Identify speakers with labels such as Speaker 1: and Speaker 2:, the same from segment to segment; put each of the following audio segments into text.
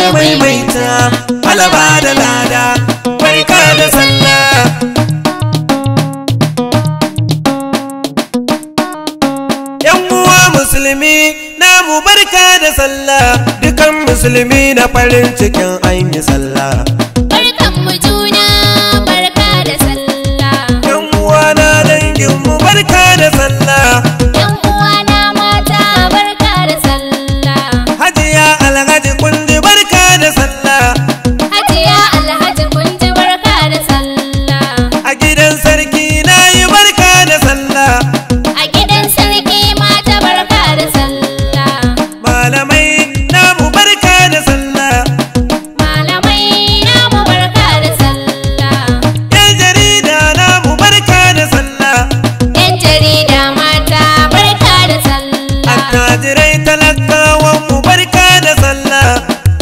Speaker 1: ya maimaita, Allah ba da lada, barka da sallah. Yan uwa musulmi namu barka da sallah, dukan musulmi na farin cikin an yi sallah.
Speaker 2: Barkan mu juna, barka da sallah.
Speaker 1: Yan uwa na dangin mu barka da sallah.
Speaker 2: Yan uwa na mata barka da sallah.
Speaker 1: Hajiya Alhaji Kundi barka da sallah.
Speaker 2: Hajiya Alhaji Kundi barka da sallah.
Speaker 1: A gidan sarki na yi barka da sallah.
Speaker 2: A gidan sarki mata barka da sallah.
Speaker 1: Malamai namu barka da sallah.
Speaker 2: Malamai namu barka da sallah.
Speaker 1: Yan jarida namu barka da sallah.
Speaker 2: Yan jarida mata barka da sallah.
Speaker 1: Attajirai talakawan mu barka da sallah.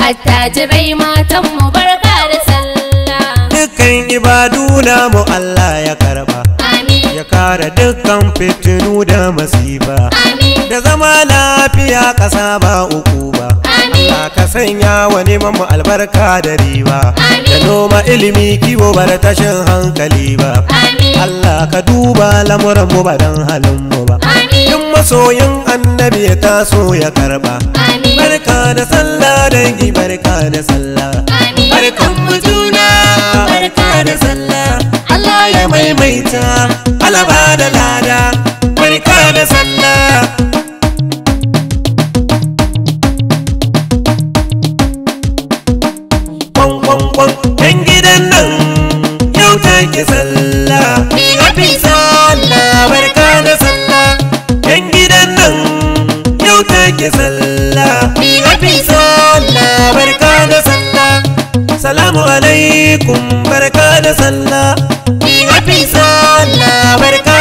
Speaker 2: Attajirai matan mu barka da sallah.
Speaker 1: Dukkan ibadu namu Allah ya karba,
Speaker 2: Amin.
Speaker 1: ya kare dukkan fitinu da masifa,
Speaker 2: Amin.
Speaker 1: da zama lafiya ƙasa ba uku ba.
Speaker 2: Amin.
Speaker 1: Allah ka sanya wa neman mu albarka da riba,
Speaker 2: Amin.
Speaker 1: da noma ilimi kiwo bar tashin hankali ba.
Speaker 2: Amin.
Speaker 1: Allah ka duba lamuran mu ba dan halin mu ba.
Speaker 2: Amin.
Speaker 1: In masoyin annabi ya taso ya karba.
Speaker 2: Amin.
Speaker 1: Barka da sallah dangi, barka da sallah.
Speaker 2: Amin.
Speaker 1: Barkan mu juna, barka da sallah. Allah ya maimaita, Allah ba da lada, barka da sallah. Kwan yan gidan nan yau take sallah. Happy sallah, barka da sallah. Yan gidan nan yau take sallah. Happy sallah, barka da sallah. Salamu alaikum, barka da sallah. Happy sallah, barka